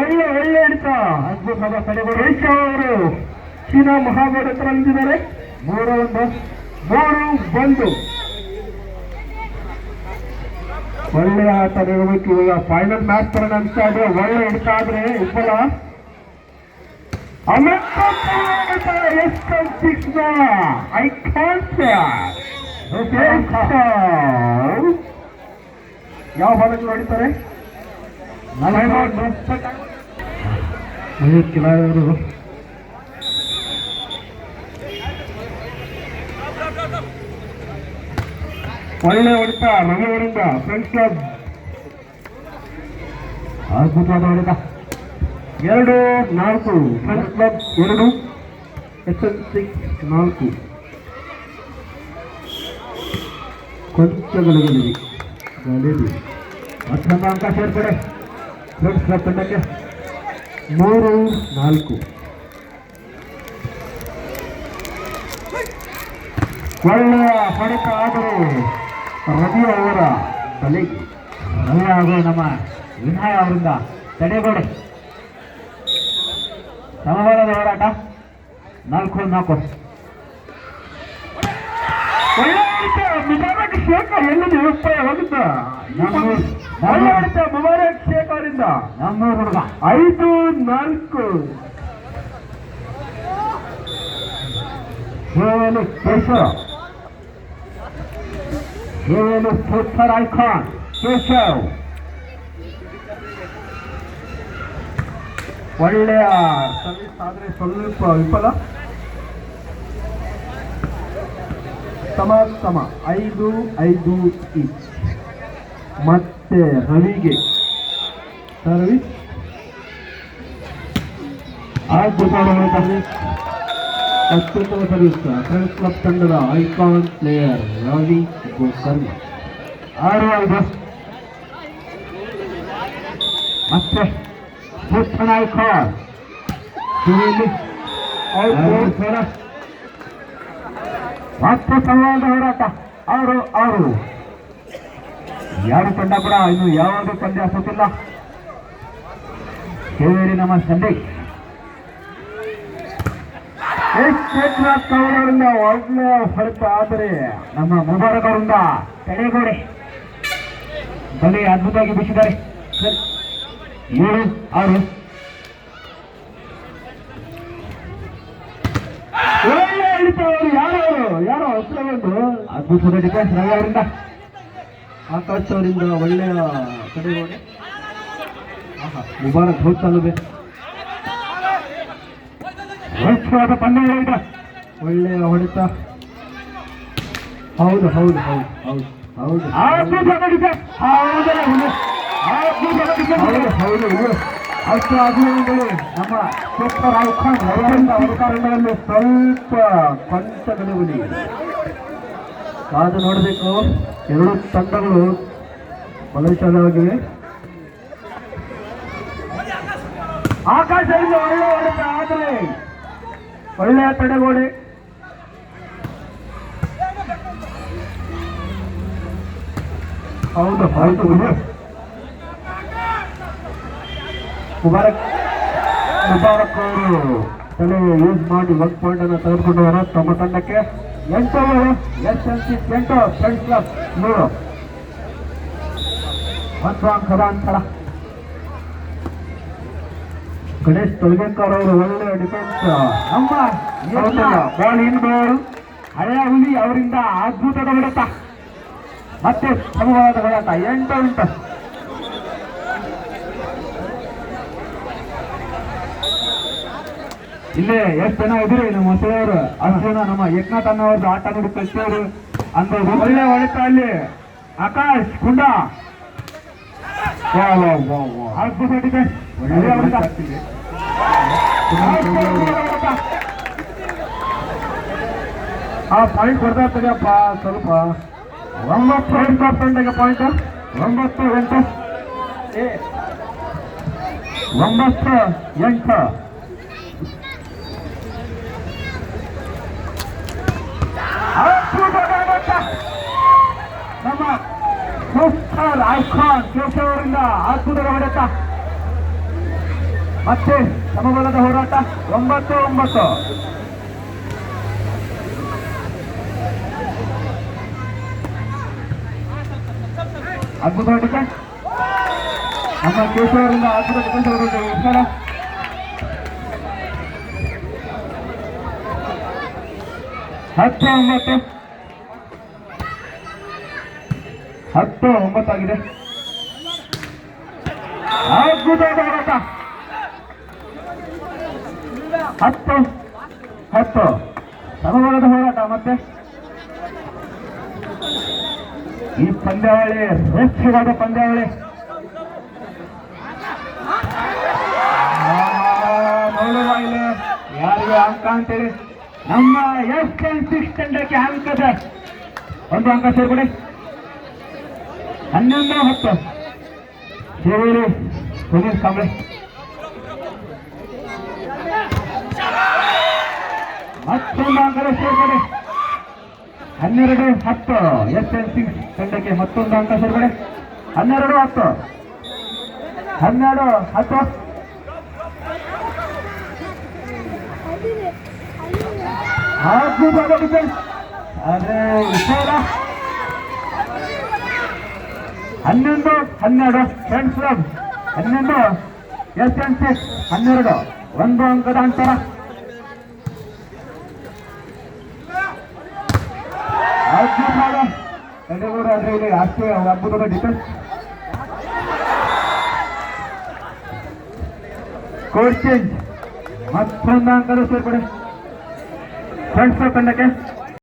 ಒಳ್ಳೆ ಒಳ್ಳೆ ಹಿಡಿತ ಅದ್ಭುತವಾದ ಕಡೆಗಳು ಅವರು ಚೀನಾ ಮಹಾಬೋರ್ಡ್ ಹತ್ರ ನಿಂತಿದ್ದಾರೆ. 3-1 ಒಳ್ಳೆ ಆಟ ನೀಡಬೇಕು. ಇವಾಗ ಫೈನಲ್ ಮ್ಯಾಚ್ ತರ ಅನ್ಸ್ತಾ ಇದೆ. ಒಳ್ಳೆ ಹಿಡಿತಾ ಆದ್ರೆ ಇಬ್ಬಲ ಐ ಕಾಂಟ್ ಯಾವ ಬಾಲಕ್ಕೆ ಹೊಡಿತಾರೆ ಕೆಲವರು ಒಳ್ಳೆ ಹೊಡಿತ ಮಂಗಳೂರಿಂದ ಫ್ರೆಂಡ್ಸ್ ಕ್ಲಬ್ ಅದ್ಭುತವಾದ ಹೊಡಿತ. 2-4 ಫ್ರೆಂಡ್ಸ್ ಕ್ಲಬ್ 2 SN6 4 ಕೊಂಚ ಗಳಿಗೆಲ್ಲಿ ಮತ್ತೊಂದು ಅಂಕ ಸೇರ್ಪಡೆ ಫ್ರೆಂಡ್ಸ್ ಕ್ಲಬ್ ತಂಡಕ್ಕೆ 3-4. ಒಳ್ಳೆಯ ಹೊಡೆತ ಆದರೂ ರವಿ ಅವರ ತಲೆಗೆ ರವಿ ಹಾಗೂ ನಮ್ಮ ವಿನಯ್ ಅವರಿಂದ ತಡೆಗೋಡೆ. ಸಮಬಲದ ಹೋರಾಟ 4-4. ಮುಬಾರಕ್ ಶೇಖ್ ಎಲ್ಲಿದೆ ಹೋಗುತ್ತ ಮುಬಾರಕ್ ಶೇಖ್ ಅವರಿಂದ ನಮ್ಮೂರು ಹುಡುಗ 5-4. ಕೇಶವ ಸೂಪರ್ ಐಕಾನ್ ಕೇಶವ್ ಒಳ್ಳೆಯ ಸರ್ವಿಸ್ ಆದ್ರೆ ಸ್ವಲ್ಪ ವಿಫಲ. ಸಮ 5-5 ಈಚ್. ಮತ್ತೆ ರವಿಗೆ ಸರ್ವಿಸ್ ಅತ್ಯುತ್ತಮ ಸರ್ವಿಸ್ ಫ್ರೆಂಡ್ಸ್ ಕ್ಲಬ್ ತಂಡದ ಐಕಾನ್ ಪ್ಲೇಯರ್ ರವಿ ಗೋಕರ್ಣ 6-5. ಮತ್ತೆ ಸೂಪರ್ ಐಕಾನ್ ಮತ್ತೆ ಸಂವಾದ ಹೋರಾಟ 6-6. ಯಾರು ತಂಡ ಕೂಡ ಇನ್ನು ಯಾವುದೇ ಪಂದ್ಯ ಸೋತಿಲ್ಲ. ಕೇಳಿ ನಮ್ಮ ಸಂದೇಶ್ ಅವರಿಂದ ಒಳ್ಳೆ ಹೊಡೆತ ಆದರೆ ನಮ್ಮ ಮುಬಾರಕ್ ಅವರಿಂದ ತಡೆಗೋಡೆ ಬಲೆ ಅದ್ಭುತವಾಗಿ ಬೀಸಿದ್ದಾರೆ. 7-6. ಒಳ್ಳೆ ಹಿಡಿತವರು ಯಾರೋ ಹೆಸರು ಅದ್ಭುತವಾದ ಡಿಫೆನ್ಸ್ ರವಿ ಅವರಿಂದ ಆಕಾಶ್ ಅವರಿಂದ ಒಳ್ಳೆಯ ತಡೆಗೋಡೆ. ಮುಬಾರಕ್ ಹೋಗ್ತಲ್ಲದೆ ಪಂದ್ಯ ಹೊಡಿತ ಒಳ್ಳೆಯ ಹೊಡಿತ. ಹೌದು ಅಷ್ಟು ಅಭಿನಂದನೆಗಳು ನಮ್ಮ ಸೂಪರ್ ಐಕಾನ್ ಅವಕಾರಗಳಲ್ಲಿ ಸ್ವಲ್ಪ ಕೊಂಚ ಗಳಿಗುಲಿ ಕಾದು ನೋಡಬೇಕು. 2 ತಂಡಗಳು ಬಲಶಾಲಿಯಾಗಿವೆ. ಆಕಾಶದಿಂದ ಒಳ್ಳೆ ಹೊಡೆತ ಆದರೆ ಒಳ್ಳೆಯ ತಡೆಗೋಡೆ. ಹೌದು ಮುಬಾರಕ್ ಅವರು ತಲೆ ಯೂಸ್ ಮಾಡಿ 1 ಪಾಯಿಂಟ್ ಅನ್ನು ತೆಗೆದುಕೊಂಡವರು ತಮ್ಮ ತಂಡಕ್ಕೆ 8 SN6 ಫ್ರೆಂಡ್ಸ್ ಕ್ಲಬ್ 3 1 ಅಂಕದ ಅಂತರ. ಗಣೇಶ್ ತೊಲಗೇಕರ್ ಅವರು ಒಳ್ಳೆಯ ಡಿಫೆನ್ಸ್. ನಮ್ಮ ಬಾಲ್ ಇನ್ ಬಾಲ್ ಹಳೆಯ ಹುಲಿ ಅವರಿಂದ ಅದ್ಭುತದ ಹೊಡೆತ. ಮತ್ತೆ ಸಮವಾದ ಹೋರಾಟ 8-8. ಇಲ್ಲೇ ಎಷ್ಟು ಜನ ಇದ್ರಿ ನಮ್ಮ ಹೊಸವರು ಅಷ್ಟು ಜನ ನಮ್ಮ ಏಕನಾಥ್ ಅನ್ನೋರ್ದು ಆಟ ನೋಡಿ ಕಲಿಸೋರು ಅಂದ್ರು. ಒಳ್ಳೆ ಹೊಡೆತ ಅಲ್ಲಿ ಆಕಾಶ್ ಕುಂಡ ಅದ್ಭುತ ಡಿಫೆನ್ಸ್. ಪಾಯಿಂಟ್ ಕೊಡ್ತಾ ಇರ್ತದೆಯಪ್ಪ ಸ್ವಲ್ಪ. 9 ತಂಡಕ್ಕೆ ಪಾಯಿಂಟ್ 9-8. 9-8. ನಮ್ಮ ಸೂಪರ್ ಐಕಾನ್ ಕೇಶವ್ ಅವರಿಂದ ಅದ್ಭುತದ ಹೊಡೆತ. ಮತ್ತೆ ಸಮಬಲದ ಹೋರಾಟ 9-9. ಅದ್ಭುತ ಡಿಫೆನ್ಸ್ ನಮ್ಮ ಕೇಶವ್ ಅವರಿಂದ ಅದ್ಭುತ ಡಿಫೆನ್ಸ್ ವಿಚಾರ. 10-9 10-9 ಆಗಿದೆ. ಅದ್ಭುತವಾದ ಹೋರಾಟ 10-10 ಸಮಬಲದ ಹೋರಾಟ. ಮತ್ತೆ ಈ ಪಂದ್ಯಾವಳಿ ರೋಚಕವಾದ ಪಂದ್ಯಾವಳಿ. ನೋಡುವ ಇಲ್ಲಿ ಯಾರಿಗೆ ಅಂಕ ಅಂತೇಳಿ ನಮ್ಮ SN6 ತಂಡಕ್ಕೆ ಅಂಕದ ಒಂದು ಅಂಕ ಸೇರ್ಪಡೆ. 11-10 ಸೇರಿ ಸುನೀಲ್ ಕಾಂಬ್ಳೆ. ಮತ್ತೊಂದು ಅಂಕದ ಸೇರ್ಪಡೆ 12-10 SN6 ತಂಡಕ್ಕೆ ಮತ್ತೊಂದು ಅಂಕ ಸೇರ್ಪಡೆ. 12-10 12-10 ಅದ್ಭುತವಾದ ಡಿಫೆನ್ಸ್. ಆದ್ರೆ ವಿಚಾರ 11-12 ಫ್ರೆಂಡ್ಸ್ ಕ್ಲಬ್ 11 SN6 12 ಒಂದು ಅಂಕದ ಅಂತರ. ಅದ್ಭುತವಾದ ತಡೆಗೋಡು. ಆದ್ರೆ ಇಲ್ಲಿ ಅಷ್ಟೇ ಅದ್ಭುತದ ಡಿಫೆನ್ಸ್. ಕೋಡ್ ಚೇಂಜ್ ಮತ್ತೊಂದು ಅಂಕದ ಸೇರ್ಪಡೆ ಫ್ರೆಂಡ್ಸ್ ತಂಡಕ್ಕೆ.